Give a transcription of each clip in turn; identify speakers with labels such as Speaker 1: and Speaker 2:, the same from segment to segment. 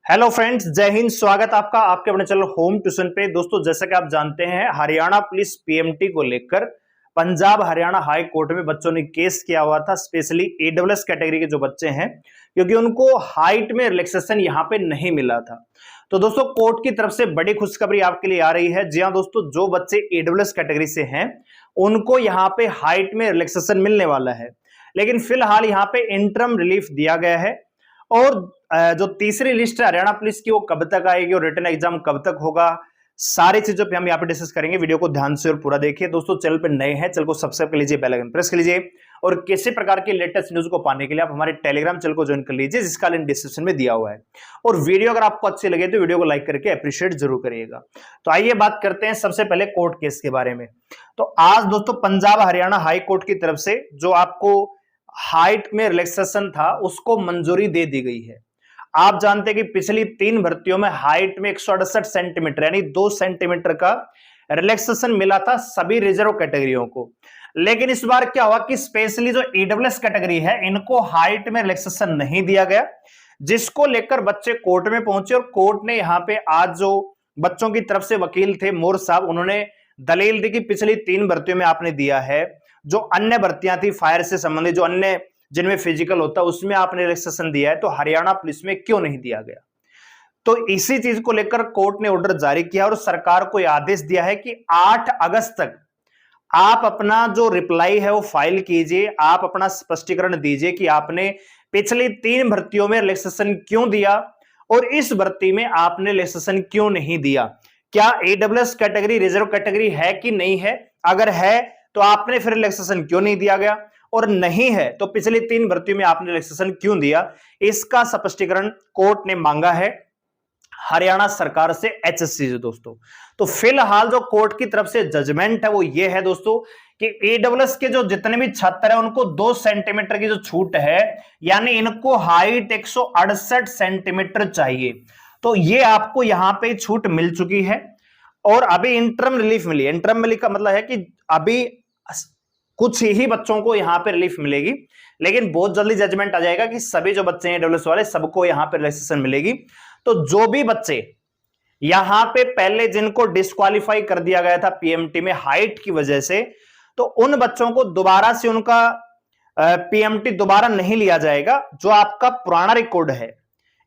Speaker 1: Hello friends, जय हिंद। स्वागत आपका आपके अपने चैनल होम ट्यूशन पे। दोस्तों, जैसा कि आप जानते हैं, हरियाणा पुलिस पीएमटी को लेकर पंजाब हरियाणा हाई कोर्ट में बच्चों ने केस किया हुआ था, स्पेशली ईडब्ल्यूएस कैटेगरी के जो बच्चे हैं, क्योंकि उनको हाइट में रिलैक्सेशन यहां पे नहीं मिला था। तो दोस्तों, कोर्ट की तरफ से बड़ी खुशखबरी आपके लिए आ रही है। जी हां दोस्तों, जो बच्चे ईडब्ल्यूएस कैटेगरी से हैं उनको यहाँ पे हाइट में रिलैक्सेशन मिलने वाला है, लेकिन फिलहाल यहाँ पे इंटरम रिलीफ दिया गया है। और जो तीसरी लिस्ट है हरियाणा पुलिस की, वो कब तक आएगी और रिटन एग्जाम कब तक होगा, सारी चीजों पे हम यहाँ पे डिस्कस करेंगे। वीडियो को ध्यान से और पूरा देखिए। दोस्तों, चैनल पे नए हैं, चैनल को सब्सक्राइब कर लीजिए, बेल आइकन प्रेस कर लीजिए, और किसी प्रकार की लेटेस्ट न्यूज को पाने के लिए आप हमारे टेलीग्राम चैनल को ज्वाइन कर लीजिए, जिसका लिंक डिस्क्रिप्शन में दिया हुआ है। और वीडियो अगर आपको अच्छी लगे तो वीडियो को लाइक करके अप्रिशिएट जरूर करिएगा। तो आइए बात करते हैं सबसे पहले कोर्ट केस के बारे में। तो आज दोस्तों, पंजाब हरियाणा हाई कोर्ट की तरफ से जो आपको हाइट में रिलैक्सेशन था उसको मंजूरी दे दी गई है। आप जानते हैं कि पिछली 3 भर्तियों में हाइट में 168 सेंटीमीटर यानी 2 सेंटीमीटर का रिलैक्सेशन मिला था सभी रिजर्व कैटेगरियों को। लेकिन इस बार क्या हुआ कि स्पेशली जो ईडब्ल्यूएस कैटेगरी है, इनको हाइट में रिलैक्सेशन नहीं दिया गया, जिसको लेकर बच्चे कोर्ट में पहुंचे। और कोर्ट ने यहां पे आज जो बच्चों की तरफ से वकील थे मोर साहब, उन्होंने दलील दी कि पिछली 3 भर्तियों में आपने दिया है, जो अन्य भर्तियां थी फायर से संबंधित, जो अन्य जिनमें फिजिकल होता है, उसमें आपने रिलैक्सेशन दिया है, तो हरियाणा पुलिस में क्यों नहीं दिया गया। तो इसी चीज को लेकर कोर्ट ने ऑर्डर जारी किया और सरकार को यह आदेश दिया है कि 8 अगस्त तक आप अपना जो रिप्लाई है वो फाइल कीजिए, आप अपना स्पष्टीकरण दीजिए कि आपने पिछली 3 भर्तियों में रिलैक्सेशन क्यों दिया और इस भर्ती में आपने रिलैक्सेशन क्यों नहीं दिया। क्या ईडब्ल्यूएस कैटेगरी रिजर्व कैटेगरी है कि नहीं है? अगर है तो आपने फिर रिलैक्सेशन क्यों नहीं दिया गया, और नहीं है तो पिछली 3 भर्तियों में आपने रिलैक्सेशन क्यों दिया, इसका स्पष्टीकरण कोर्ट ने मांगा है हरियाणा सरकार से, एचएससी से। दोस्तों, तो फिलहाल जो कोर्ट की तरफ से जजमेंट है वो ये है दोस्तों कि ईडब्ल्यूएस के जो जितने भी छात्र हैं उनको 2 सेंटीमीटर की जो छूट है, यानी इनको हाइट 168 सेंटीमीटर चाहिए, तो ये आपको यहां पे छूट मिल चुकी है। और अभी इंटरम रिलीफ मिली। इंटरम रिलीफ का मतलब है कि अभी कुछ ही बच्चों को यहां पे रिलीफ मिलेगी, लेकिन बहुत जल्दी जजमेंट आ जाएगा कि सभी जो बच्चे हैं ईडब्ल्यूएस वाले, सबको यहां पे रिलैक्सेशन मिलेगी। तो जो भी बच्चे यहां पे पहले जिनको डिस्क्वालीफाई कर दिया गया था पीएमटी में हाइट की वजह से, तो उन बच्चों को दोबारा से उनका पीएमटी दोबारा नहीं लिया जाएगा। जो आपका पुराना रिकॉर्ड है,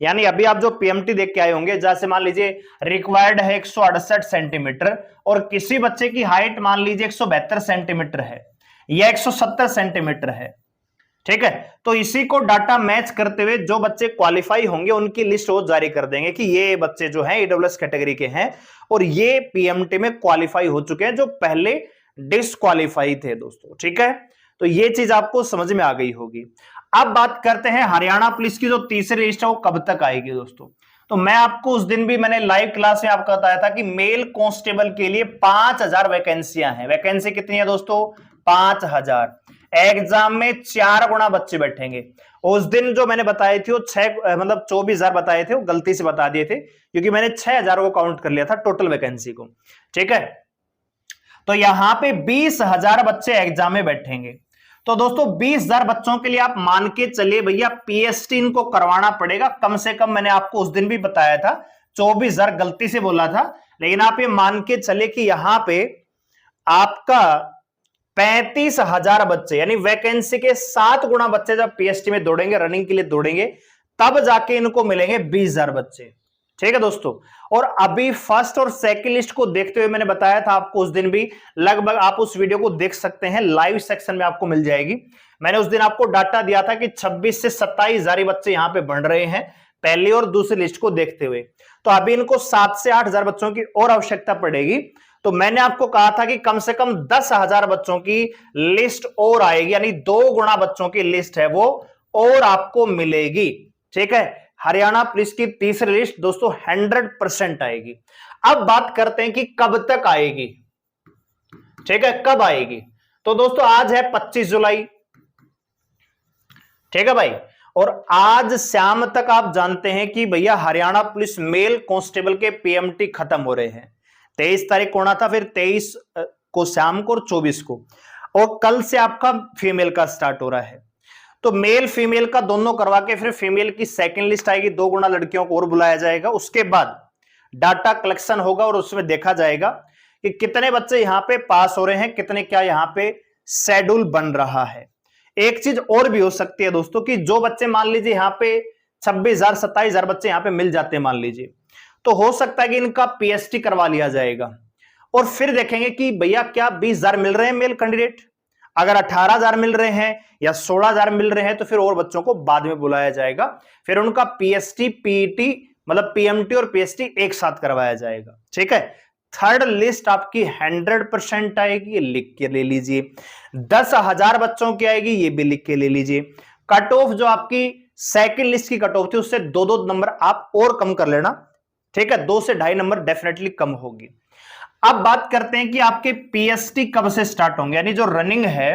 Speaker 1: यानी अभी आप जो पीएमटी देख के आए होंगे, जैसे मान लीजिए रिक्वायर्ड है 168 सेंटीमीटर और किसी बच्चे की हाइट मान लीजिए 172 सेंटीमीटर है या 170 सेंटीमीटर है, ठीक है, तो इसी को डाटा मैच करते हुए जो बच्चे क्वालिफाई होंगे उनकी लिस्ट वो जारी कर देंगे कि ये बच्चे जो हैं ईडब्ल्यूएस कैटेगरी के हैं और ये पीएमटी में क्वालिफाई हो चुके हैं, जो पहले डिस्क्वालीफाई थे दोस्तों। ठीक है, तो ये चीज आपको समझ में आ गई होगी। अब बात करते हैं हरियाणा पुलिस की जो तीसरी लिस्ट है वो कब तक आएगी दोस्तों। तो मैं आपको उस दिन भी मैंने लाइव क्लास में आपको बताया था कि मेल कांस्टेबल के लिए 5000 वैकेंसियां हैं। वैकेंसी कितनी है दोस्तों? 5000। एग्जाम में 4 गुना बच्चे बैठेंगे। उस दिन जो मैंने बताए थे वो 24,000 बताए थे, वो गलती से बता दिए थे, क्योंकि मैंने 6000 को काउंट कर लिया था टोटल वैकेंसी को। ठीक है, तो यहां पे 20,000 बच्चे एग्जाम में बैठेंगे। तो दोस्तों, 20,000 बच्चों के लिए आप मान के चलिए भैया पीएसटी इनको करवाना पड़ेगा कम से कम। मैंने आपको उस दिन भी बताया था 24,000 गलती से बोला था, लेकिन आप ये मान के चले कि यहां पे आपका 35,000 बच्चे, यानी वैकेंसी के 7 गुना बच्चे जब पीएसटी में दौड़ेंगे, रनिंग के लिए दौड़ेंगे, तब जाके इनको मिलेंगे 20,000 बच्चे। ठीक है दोस्तों, और अभी फर्स्ट और सेकंड लिस्ट को देखते हुए मैंने बताया था आपको उस दिन भी, लगभग आप उस वीडियो को देख सकते हैं, लाइव सेक्शन में आपको मिल जाएगी। मैंने उस दिन आपको डाटा दिया था कि 26 से 27,000 बच्चे यहां पे बढ़ रहे हैं पहली और दूसरी लिस्ट को देखते हुए। तो अभी इनको 7 से 8,000 बच्चों की और आवश्यकता पड़ेगी। तो मैंने आपको कहा था कि कम से कम 10,000 बच्चों की लिस्ट और आएगी, यानी 2 गुना बच्चों की लिस्ट है वो और आपको मिलेगी। ठीक है, हरियाणा पुलिस की तीसरी लिस्ट दोस्तों 100% आएगी। अब बात करते हैं कि कब तक आएगी। ठीक है, कब आएगी? तो दोस्तों, आज है 25 जुलाई। ठीक है भाई, और आज शाम तक आप जानते हैं कि भैया हरियाणा पुलिस मेल कांस्टेबल के पीएमटी खत्म हो रहे हैं। 23 तारीख को होना था, फिर 23 को शाम को और 24 को, और कल से आपका फीमेल का स्टार्ट हो रहा है। तो मेल फीमेल का दोनों करवा के फिर फीमेल की सेकंड लिस्ट आएगी, 2 गुना लड़कियों को और बुलाया जाएगा। उसके बाद डाटा कलेक्शन होगा और उसमें देखा जाएगा कि कितने बच्चे यहां पे पास हो रहे हैं, कितने क्या यहां पे शेड्यूल बन रहा है। एक चीज और भी हो सकती है दोस्तों कि जो बच्चे मान लीजिए यहां पे 26,000 27,000 बच्चे यहां पे मिल जाते हैं मान लीजिए, तो हो सकता है कि इनका पीएसटी करवा लिया जाएगा और फिर देखेंगे कि भैया क्या 20,000 मिल रहे हैं मेल कैंडिडेट, अगर 18,000 मिल रहे हैं या 16,000 मिल रहे हैं तो फिर और बच्चों को बाद में बुलाया जाएगा, फिर उनका पीएसटी पीईटी मतलब पीएमटी और पीएसटी एक साथ करवाया जाएगा। ठीक है, थर्ड लिस्ट आपकी 100% आएगी, ये लिख के ले लीजिए। 10,000 बच्चों की आएगी, ये भी लिख के ले लीजिए। कट ऑफ जो आपकी सेकंड लिस्ट की कट ऑफ थी उससे 2-2 नंबर आप और कम कर लेना। ठीक है, 2 से 2.5 नंबर डेफिनेटली कम होगी। अब बात करते हैं कि आपके पीएसटी कब से स्टार्ट होंगे, यानी जो रनिंग है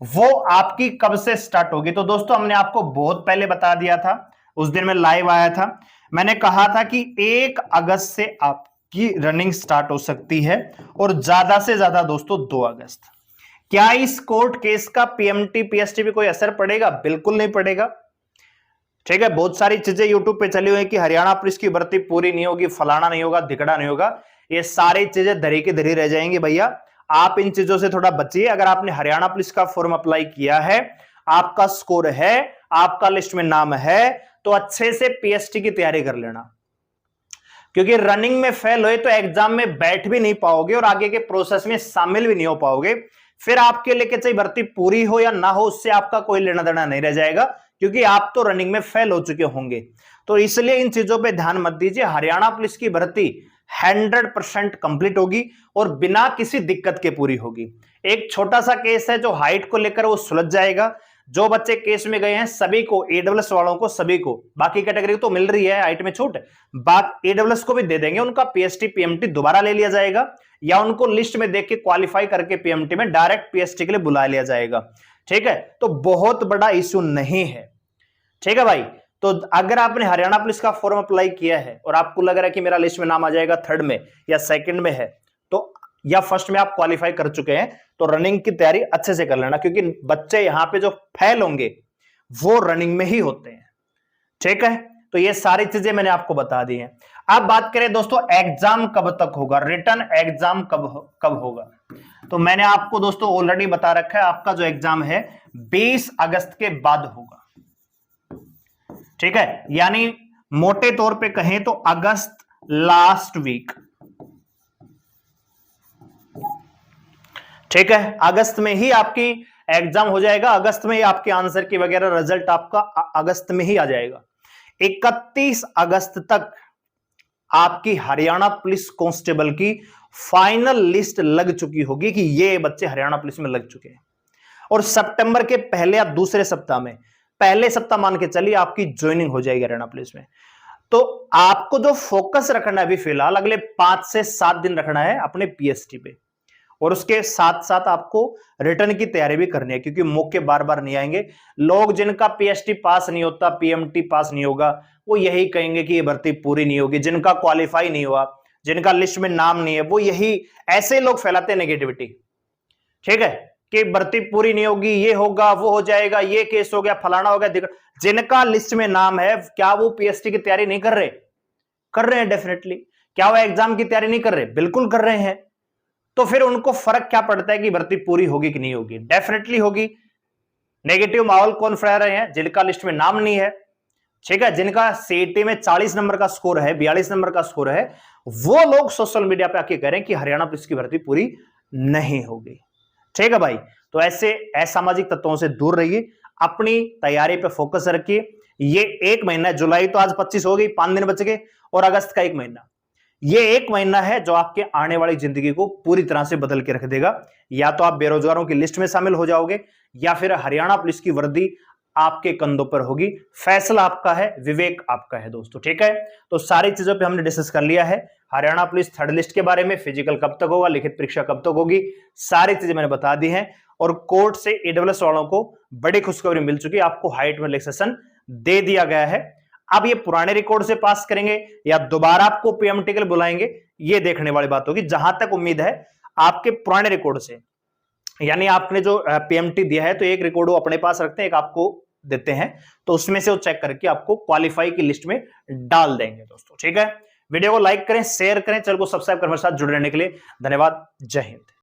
Speaker 1: वो आपकी कब से स्टार्ट होगी। तो दोस्तों हमने आपको बहुत पहले बता दिया था, उस दिन मैं लाइव आया था, मैंने कहा था कि 1 अगस्त से आपकी रनिंग स्टार्ट हो सकती है और ज्यादा से ज्यादा दोस्तों 2 अगस्त। क्या इस कोर्ट केस का पीएमटी पीएसटी पे कोई असर पड़ेगा? बिल्कुल नहीं पड़ेगा। ठीक है, बहुत सारी चीजें यूट्यूब पे चली हुई है कि हरियाणा पुलिस की भर्ती पूरी नहीं होगी, फलाना नहीं होगा, धिकड़ा नहीं होगा, ये सारी चीजें धरी की धरी रह जाएंगी। भैया आप इन चीजों से थोड़ा बचिए। अगर आपने हरियाणा पुलिस का फॉर्म अप्लाई किया है, आपका स्कोर है, आपका लिस्ट में नाम है, तो अच्छे से पीएसटी की तैयारी कर लेना, क्योंकि रनिंग में फेल हुए तो एग्जाम में बैठ भी नहीं पाओगे और आगे के प्रोसेस में शामिल भी नहीं हो पाओगे। फिर आपके लिए चाहे भर्ती पूरी हो या ना हो, उससे आपका कोई लेना देना नहीं रह जाएगा, क्योंकि आप तो रनिंग में फेल हो चुके होंगे। तो इसलिए इन चीजों पे ध्यान मत दीजिए। हरियाणा पुलिस की भर्ती 100% कंप्लीट होगी और बिना किसी दिक्कत के पूरी होगी। एक छोटा सा केस है जो हाइट को लेकर वो सुलझ जाएगा। जो बच्चे केस में गए हैं सभी को, एडब्ल्यूएस वालों को सभी को, बाकी कैटेगरी को तो मिल रही है हाइट में छूट, बात एडब्ल्यूएस को भी दे देंगे, उनका पीएसटी पीएमटी दोबारा ले लिया जाएगा या उनको लिस्ट में देख के क्वालिफाई करके पीएमटी में डायरेक्ट पीएसटी के लिए बुला लिया जाएगा। ठीक है, तो बहुत बड़ा इश्यू नहीं है। ठीक है भाई, तो अगर आपने हरियाणा पुलिस का फॉर्म अप्लाई किया है और आपको लग रहा है कि मेरा लिस्ट में नाम आ जाएगा थर्ड में या सेकंड में है, तो या फर्स्ट में आप क्वालिफाई कर चुके हैं, तो रनिंग की तैयारी अच्छे से कर लेना, क्योंकि बच्चे यहां पे जो फेल होंगे वो रनिंग में ही होते हैं। ठीक है, तो ये सारी चीजें मैंने आपको बता दी हैं। अब बात करें दोस्तों एग्जाम कब तक होगा, रिटर्न एग्जाम कब होगा, तो मैंने आपको दोस्तों ऑलरेडी बता रखा है, आपका जो एग्जाम है 20 अगस्त के बाद होगा। ठीक है, यानी मोटे तौर पे कहें तो अगस्त लास्ट वीक। ठीक है, अगस्त में ही आपकी एग्जाम हो जाएगा, अगस्त में ही आपके आंसर की वगैरह रिजल्ट आपका अगस्त में ही आ जाएगा। 31 अगस्त तक आपकी हरियाणा पुलिस कांस्टेबल की फाइनल लिस्ट लग चुकी होगी कि ये बच्चे हरियाणा पुलिस में लग चुके हैं, और सितंबर के पहले या दूसरे सप्ताह में, पहले सप्ताह मान के चलिए आपकी ज्वाइनिंग हो जाएगी हरियाणा पुलिस में। तो आपको जो फोकस रखना है अभी फिलहाल अगले 5 से 7 दिन रखना है अपने पीएसटी पे, और उसके साथ साथ आपको रिटर्न की तैयारी भी करनी है, क्योंकि मौके बार बार नहीं आएंगे। लोग जिनका पीएसटी पास नहीं होता, पीएमटी पास नहीं होगा, वो यही कहेंगे कि ये भर्ती पूरी नहीं होगी। जिनका क्वालिफाई नहीं हुआ, जिनका लिस्ट में नाम नहीं है, वो यही ऐसे लोग फैलाते हैं नेगेटिविटी। ठीक है, कि भर्ती पूरी नहीं होगी, ये होगा, वो हो जाएगा, ये केस हो गया, फलाना हो गया। जिनका लिस्ट में नाम है, क्या वो पीएसटी की तैयारी नहीं कर रहे? कर रहे हैं डेफिनेटली। क्या वो एग्जाम की तैयारी नहीं कर रहे? बिल्कुल कर रहे हैं। तो फिर उनको फर्क क्या पड़ता है कि भर्ती पूरी होगी कि नहीं होगी? डेफिनेटली होगी। नेगेटिव माहौल कौन फैला रहे हैं? जिनका लिस्ट में नाम नहीं है। ठीक है, जिनका सीईटी में 40 नंबर का स्कोर है, 42 नंबर का स्कोर है, वो लोग सोशल मीडिया पे आके कह रहे हैं कि हरियाणा पुलिस की भर्ती पूरी नहीं होगी। ठीक है भाई, तो ऐसे असामाजिक तत्वों से दूर रहिए, अपनी तैयारी पे फोकस रखिए। ये 1 महीना, जुलाई तो आज 25 हो गई, 5 दिन बच गए, और अगस्त का 1 महीना, ये 1 महीना है जो आपके आने वाली जिंदगी को पूरी तरह से बदल के रख देगा। या तो आप बेरोजगारों की लिस्ट में शामिल हो जाओगे, या फिर हरियाणा पुलिस की वर्दी आपके कंधों पर होगी। फैसला आपका है, विवेक आपका है दोस्तों। ठीक है, तो सारी चीजों पे हमने डिस्कस कर लिया है। हरियाणा पुलिस थर्ड लिस्ट के बारे में, फिजिकल कब तक होगा, लिखित परीक्षा कब तक होगी, सारी चीजें मैंने बता दी हैं। और कोर्ट से एडब्ल्यूएस वालों को बड़ी खुशखबरी मिल चुकी है, आपको हाइट में रिलैक्सेशन दे दिया गया है। अब ये पुराने रिकॉर्ड से पास करेंगे या दोबारा आपको पीएमटी के लिए बुलाएंगे, ये देखने वाली बात होगी। जहां तक उम्मीद है आपके पुराने रिकॉर्ड से, यानी आपने जो पीएमटी दिया है, तो एक रिकॉर्ड वो अपने पास रखते हैं, एक आपको देते हैं, तो उसमें से वो चेक करके आपको क्वालिफाई की लिस्ट में डाल देंगे दोस्तों। ठीक है, वीडियो को लाइक करें, शेयर करें, चैनल को सब्सक्राइब कर मेरे साथ जुड़े रहने के लिए धन्यवाद। जय हिंद।